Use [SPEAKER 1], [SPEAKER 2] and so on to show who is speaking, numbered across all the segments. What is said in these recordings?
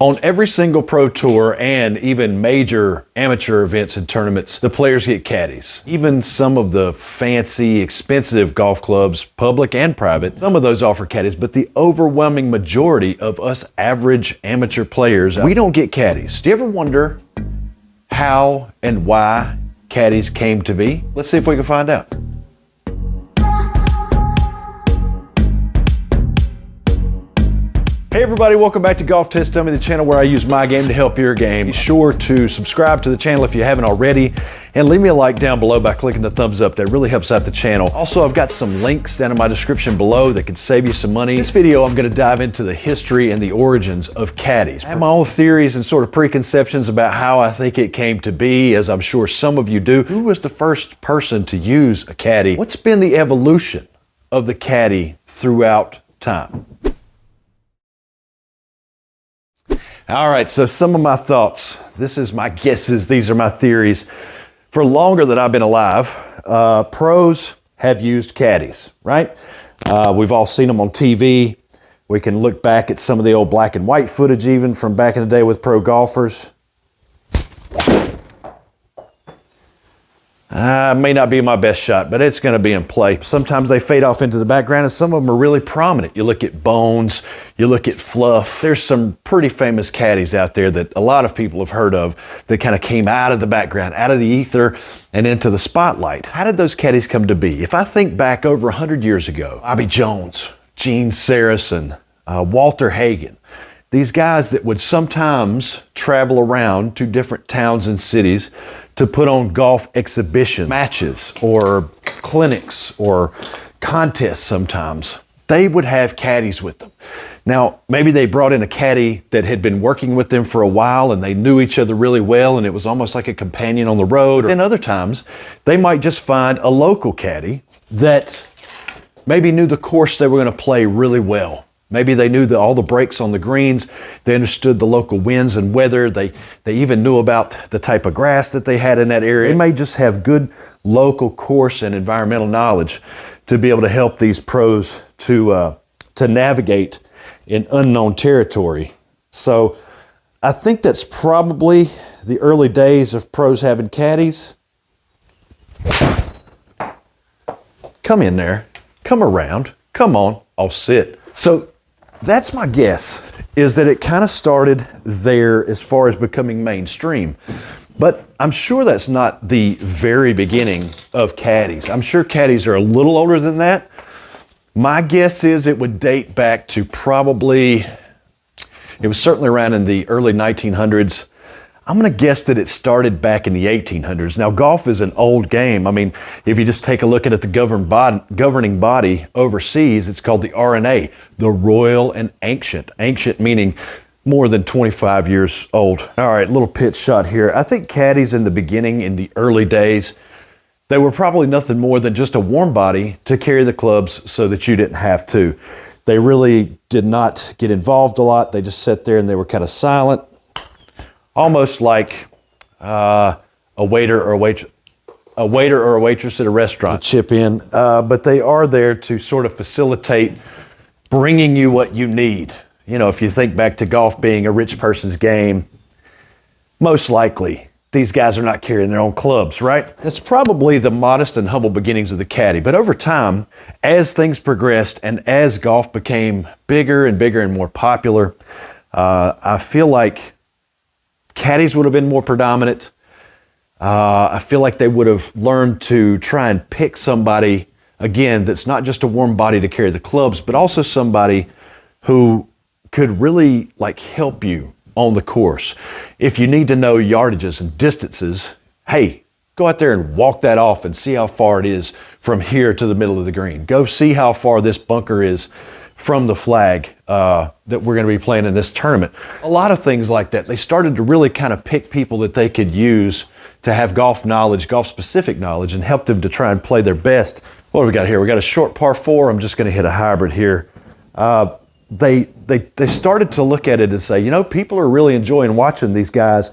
[SPEAKER 1] On every single pro tour and even major amateur events and tournaments, the players get caddies. Even some of the fancy, expensive golf clubs, public and private, some of those offer caddies, but the overwhelming majority of us average amateur players, we don't get caddies. Do you ever wonder how and why caddies came to be? Let's see if we can find out. Hey everybody, welcome back to Golf Test Dummy, the channel where I use my game to help your game. Be sure to subscribe to the channel if you haven't already, and leave me a like down below by clicking the thumbs up. That really helps out the channel. Also, I've got some links down in my description below that could save you some money. In this video, I'm going to dive into the history and the origins of caddies. I have my own theories and sort of preconceptions about how I think it came to be, as I'm sure some of you do. Who was the first person to use a caddy? What's been the evolution of the caddy throughout time? All right, so some of my thoughts. This is my guesses. These are my theories. For longer than I've been alive, pros have used caddies, right? We've all seen them on TV. We can look back at some of the old black and white footage even from back in the day with pro golfers. May not be my best shot, but it's going to be in play. Sometimes they fade off into the background, and some of them are really prominent. You look at Bones, you look at Fluff. There's some pretty famous caddies out there that a lot of people have heard of that kind of came out of the background, out of the ether, and into the spotlight. How did those caddies come to be? If I think back over 100 years ago, Bobby Jones, Gene Sarazen, Walter Hagen, these guys that would sometimes travel around to different towns and cities to put on golf exhibition matches or clinics or contests sometimes, they would have caddies with them. Now, maybe they brought in a caddy that had been working with them for a while and they knew each other really well and it was almost like a companion on the road. Then other times, they might just find a local caddy that maybe knew the course they were going to play really well. Maybe they knew all the breaks on the greens. They understood the local winds and weather. They even knew about the type of grass that they had in that area. They may just have good local course and environmental knowledge to be able to help these pros to navigate in unknown territory. So I think that's probably the early days of pros having caddies. Come in there. Come around. Come on. I'll sit. So that's my guess, is that it kind of started there as far as becoming mainstream. But I'm sure that's not the very beginning of caddies. I'm sure caddies are a little older than that. My guess is it would date back to probably, it was certainly around in the early 1900s. I'm going to guess that it started back in the 1800s. Now, golf is an old game. I mean, if you just take a look at the governing body overseas, it's called the R&A, the Royal and Ancient. Ancient meaning more than 25 years old. All right, little pitch shot here. I think caddies in the beginning, in the early days, they were probably nothing more than just a warm body to carry the clubs so that you didn't have to. They really did not get involved a lot. They just sat there and they were kind of silent. Almost like a waiter or a waitress at a restaurant. Chip in, but they are there to sort of facilitate bringing you what you need. You know, if you think back to golf being a rich person's game, most likely these guys are not carrying their own clubs, right? That's probably the modest and humble beginnings of the caddy. But over time, as things progressed and as golf became bigger and bigger and more popular, I feel like caddies would have been more predominant. I feel like they would have learned to try and pick somebody, again, that's not just a warm body to carry the clubs, but also somebody who could really help you on the course. If you need to know yardages and distances, hey, go out there and walk that off and see how far it is from here to the middle of the green. Go see how far this bunker is from the flag that we're going to be playing in this tournament. A lot of things like that. They started to really kind of pick people that they could use to have golf knowledge, golf-specific knowledge, and help them to try and play their best. What do we got here? We got a short par 4. I'm just going to hit a hybrid here. They started to look at it and say, you know, people are really enjoying watching these guys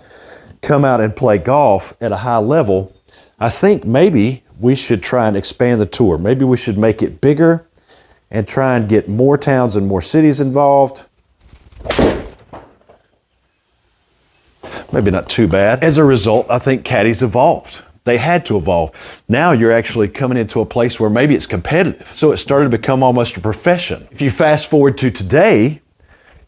[SPEAKER 1] come out and play golf at a high level. I think maybe we should try and expand the tour. Maybe we should make it bigger and try and get more towns and more cities involved. maybe not too bad. As a result, I think caddies evolved. They had to evolve. Now you're actually coming into a place where maybe it's competitive. So it started to become almost a profession. If you fast forward to today,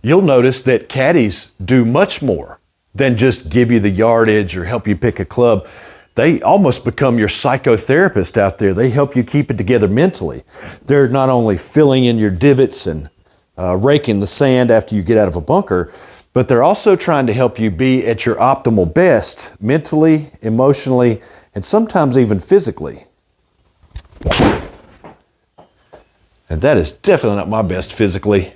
[SPEAKER 1] you'll notice that caddies do much more than just give you the yardage or help you pick a club. They almost become your psychotherapist out there. They help you keep it together mentally. They're not only filling in your divots and raking the sand after you get out of a bunker, but they're also trying to help you be at your optimal best mentally, emotionally, and sometimes even physically. And that is definitely not my best physically.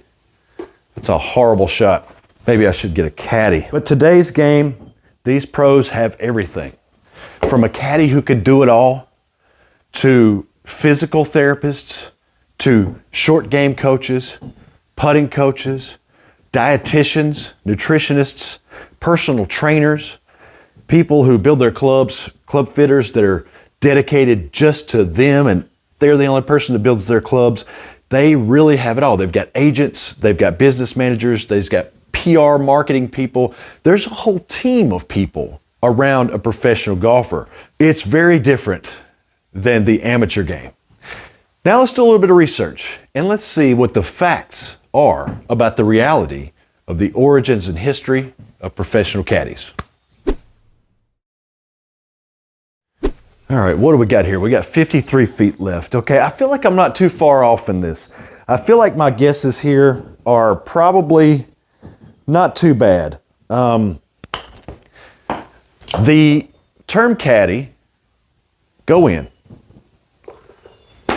[SPEAKER 1] It's a horrible shot. Maybe I should get a caddy. But today's game, these pros have everything. From a caddy who could do it all, to physical therapists, to short game coaches, putting coaches, dietitians, nutritionists, personal trainers, people who build their clubs, club fitters that are dedicated just to them and they're the only person that builds their clubs. They really have it all. They've got agents, they've got business managers, they've got PR marketing people. There's a whole team of people around a professional golfer. It's very different than the amateur game. Now let's do a little bit of research and let's see what the facts are about the reality of the origins and history of professional caddies. All right, what do we got here? We got 53 feet left. Okay, I feel like I'm not too far off in this. I feel like my guesses here are probably not too bad. The term caddy, go in.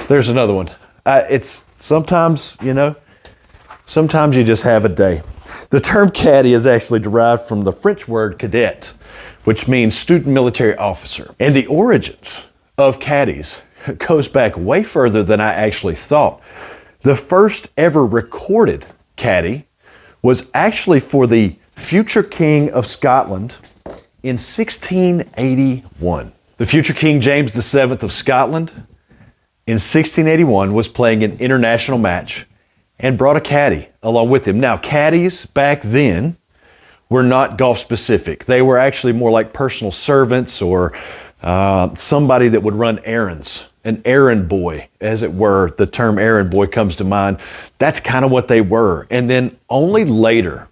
[SPEAKER 1] There's another one. It's sometimes, sometimes you just have a day. The term caddy is actually derived from the French word cadet, which means student military officer. And the origins of caddies goes back way further than I actually thought. The first ever recorded caddy was actually for the future King of Scotland in 1681. The future King James VII of Scotland in 1681 was playing an international match and brought a caddy along with him. Now, caddies back then were not golf specific. They were actually more like personal servants or somebody that would run errands, an errand boy, as it were. The term errand boy comes to mind. That's kind of what they were. And then only later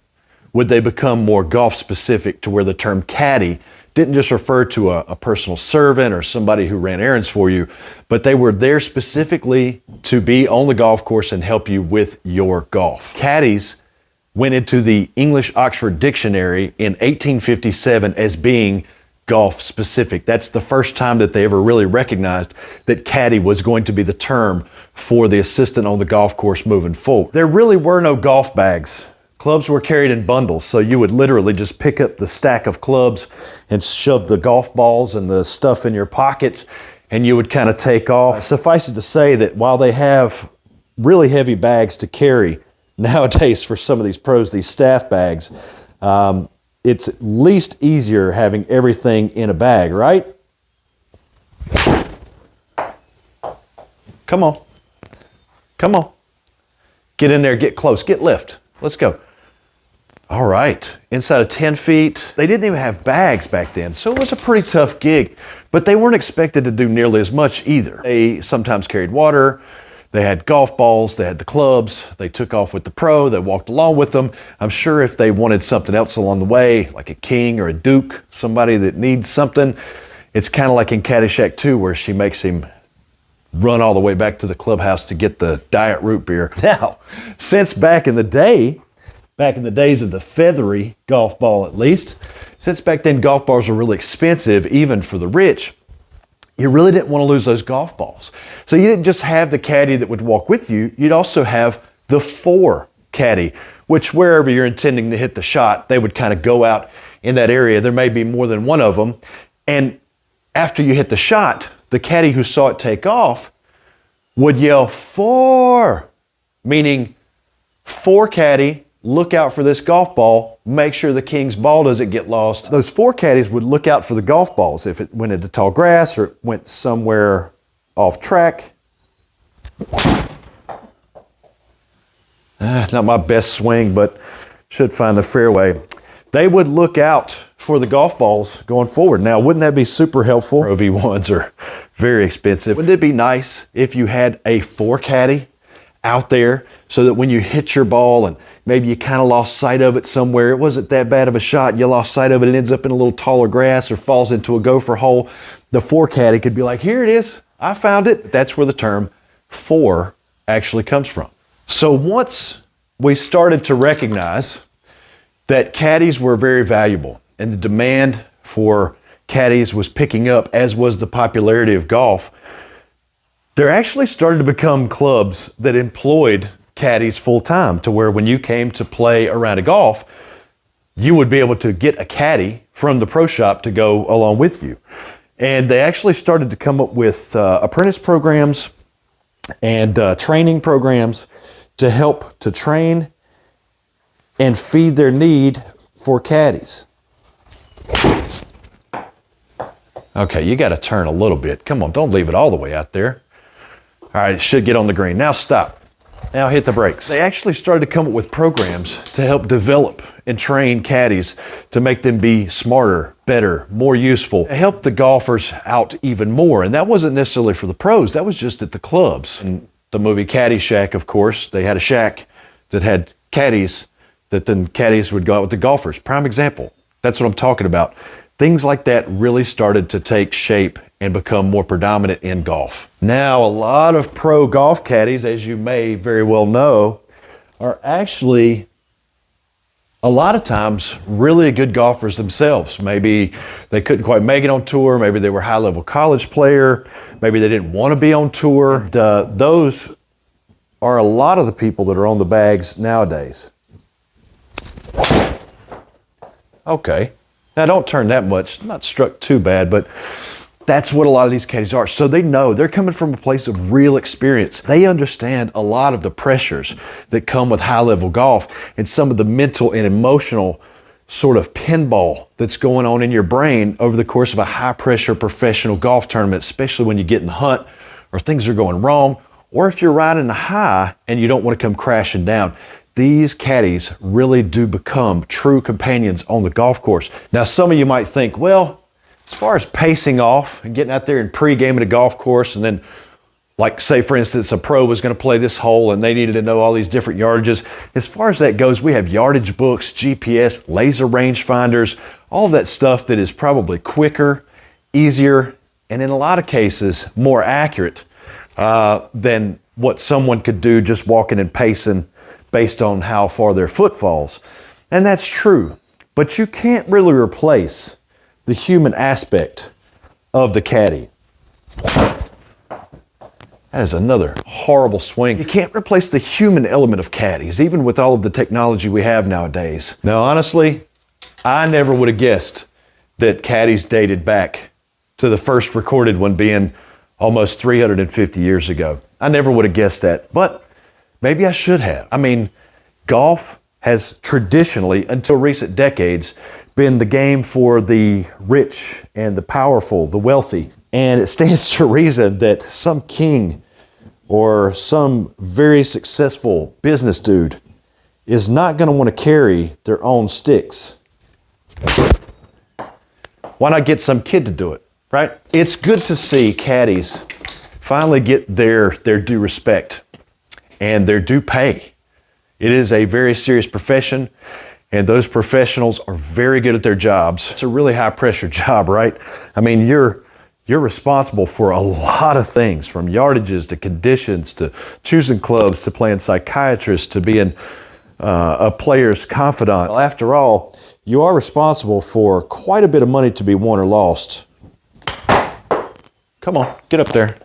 [SPEAKER 1] would they become more golf specific to where the term caddy didn't just refer to a personal servant or somebody who ran errands for you, but they were there specifically to be on the golf course and help you with your golf. Caddies went into the English Oxford Dictionary in 1857 as being golf specific. That's the first time that they ever really recognized that caddy was going to be the term for the assistant on the golf course moving forward. There really were no golf bags. Clubs were carried in bundles, so you would literally just pick up the stack of clubs and shove the golf balls and the stuff in your pockets, and you would kind of take off. Suffice it to say that while they have really heavy bags to carry nowadays for some of these pros, these staff bags, it's at least easier having everything in a bag, right? Come on. Come on. Get in there, get close, get lift. Let's go. All right, inside of 10 feet. They didn't even have bags back then, so it was a pretty tough gig, but they weren't expected to do nearly as much either. They sometimes carried water, they had golf balls, they had the clubs, they took off with the pro, they walked along with them. I'm sure if they wanted something else along the way, like a king or a duke, somebody that needs something, it's kind of like in Caddyshack 2 where she makes him run all the way back to the clubhouse to get the diet root beer. Now, since back in the days of the feathery golf ball at least, since back then golf balls were really expensive, even for the rich, you really didn't want to lose those golf balls. So you didn't just have the caddy that would walk with you, you'd also have the four caddy, which wherever you're intending to hit the shot, they would kind of go out in that area. There may be more than one of them. And after you hit the shot, the caddy who saw it take off would yell, "4," meaning four caddy, look out for this golf ball, make sure the king's ball doesn't get lost. Those four caddies would look out for the golf balls if it went into tall grass or it went somewhere off track. Not my best swing, but should find the fairway. they would look out for the golf balls going forward. Now, wouldn't that be super helpful? Pro V1s are very expensive. Wouldn't it be nice if you had a 4 caddy out there so that when you hit your ball and maybe you kind of lost sight of it somewhere, it wasn't that bad of a shot, you lost sight of it, it ends up in a little taller grass or falls into a gopher hole, the 4 caddy could be like, here it is, I found it. That's where the term 4 actually comes from. So once we started to recognize that caddies were very valuable and the demand for caddies was picking up, as was the popularity of golf, there actually started to become clubs that employed caddies full time, to where when you came to play a round of golf, you would be able to get a caddy from the pro shop to go along with you. And they actually started to come up with apprentice programs and training programs to help to train and feed their need for caddies. Okay, you got to turn a little bit. Come on, don't leave it all the way out there. All right, it should get on the green. Now stop. Now hit the brakes. They actually started to come up with programs to help develop and train caddies to make them be smarter, better, more useful, to help the golfers out even more. And that wasn't necessarily for the pros, that was just at the clubs. In the movie Caddy Shack, of course, they had a shack that had caddies that then caddies would go out with the golfers. Prime example. That's what I'm talking about. Things like that really started to take shape and become more predominant in golf. Now, a lot of pro golf caddies, as you may very well know, are actually a lot of times really good golfers themselves. Maybe they couldn't quite make it on tour. Maybe they were a high-level college player. Maybe they didn't want to be on tour. And, those are a lot of the people that are on the bags nowadays. Okay. Now, don't turn that much. Not struck too bad, but that's what a lot of these caddies are. So they know they're coming from a place of real experience. They understand a lot of the pressures that come with high-level golf and some of the mental and emotional sort of pinball that's going on in your brain over the course of a high-pressure professional golf tournament, especially when you get in the hunt or things are going wrong, or if you're riding a high and you don't want to come crashing down. These caddies really do become true companions on the golf course. Now, some of you might think, well, as far as pacing off and getting out there and pre-gaming a golf course, and then, like, say, for instance, a pro was going to play this hole and they needed to know all these different yardages. As far as that goes, we have yardage books, GPS, laser rangefinders, all of that stuff that is probably quicker, easier, and in a lot of cases, more accurate than what someone could do just walking and pacing based on how far their foot falls. And that's true, but you can't really replace the human aspect of the caddy. That is another horrible swing. You can't replace the human element of caddies, even with all of the technology we have nowadays. Now, honestly, I never would have guessed that caddies dated back to the first recorded one being almost 350 years ago. I never would have guessed that, but maybe I should have. I mean, golf has traditionally, until recent decades, been the game for the rich and the powerful, the wealthy. And it stands to reason that some king or some very successful business dude is not going to want to carry their own sticks. Why not get some kid to do it, right? It's good to see caddies finally get their due respect and their due pay. It is a very serious profession, and those professionals are very good at their jobs. It's a really high pressure job, right? I mean, you're responsible for a lot of things, from yardages to conditions to choosing clubs to playing psychiatrist to being a player's confidant. Well, after all, you are responsible for quite a bit of money to be won or lost. Come on, get up there.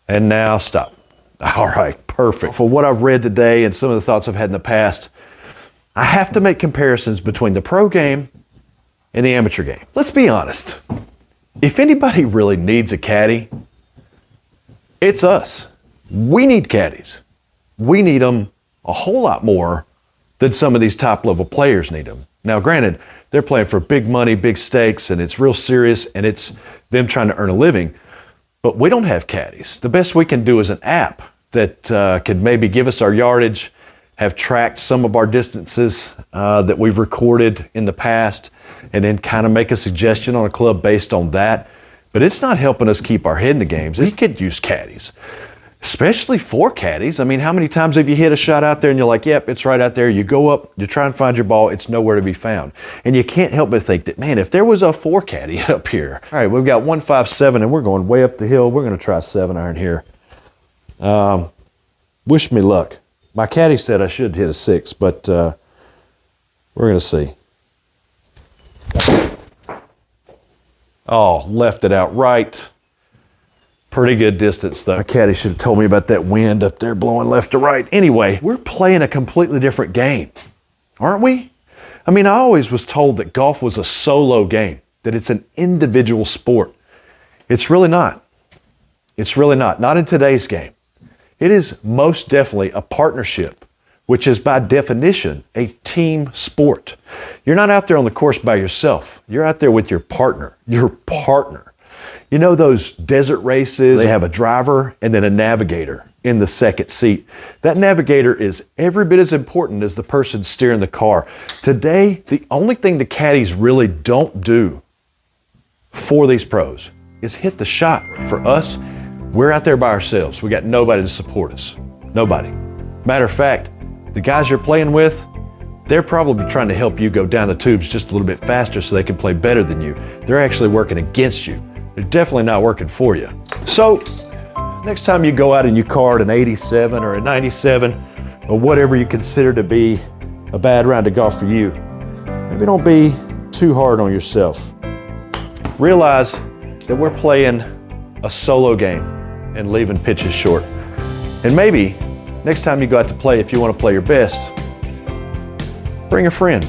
[SPEAKER 1] And now stop. All right, perfect. For what I've read today and some of the thoughts I've had in the past, I have to make comparisons between the pro game and the amateur game. Let's be honest. If anybody really needs a caddy, it's us. We need caddies. We need them a whole lot more than some of these top-level players need them. Now, granted, they're playing for big money, big stakes, and it's real serious, and it's them trying to earn a living. But we don't have caddies. The best we can do is an app that could maybe give us our yardage, have tracked some of our distances that we've recorded in the past, and then kind of make a suggestion on a club based on that. But it's not helping us keep our head in the games. We could use caddies, especially for caddies. I mean, how many times have you hit a shot out there and you're like, yep, it's right out there. You go up, you try and find your ball, it's nowhere to be found. And you can't help but think that, man, if there was a 4 caddy up here. All right, we've got 157 and we're going way up the hill. We're going to try 7-iron here. Wish me luck. My caddy said I should hit a 6, but we're going to see. Oh, left it out right. Pretty good distance, though. My caddy should have told me about that wind up there blowing left to right. Anyway, we're playing a completely different game, aren't we? I mean, I always was told that golf was a solo game, that it's an individual sport. It's really not. It's really not. Not in today's game. It is most definitely a partnership, which is by definition a team sport. You're not out there on the course by yourself. You're out there with your partner. Your partner. You know those desert races, they have a driver and then a navigator in the second seat. That navigator is every bit as important as the person steering the car. Today, the only thing the caddies really don't do for these pros is hit the shot. For us, we're out there by ourselves. We got nobody to support us. Nobody. Matter of fact, the guys you're playing with, they're probably trying to help you go down the tubes just a little bit faster so they can play better than you. They're actually working against you. They're definitely not working for you. So, next time you go out and you card an 87 or a 97 or whatever you consider to be a bad round of golf for you, maybe don't be too hard on yourself. Realize that we're playing a solo game and leaving pitches short. And maybe next time you go out to play, if you want to play your best, bring a friend.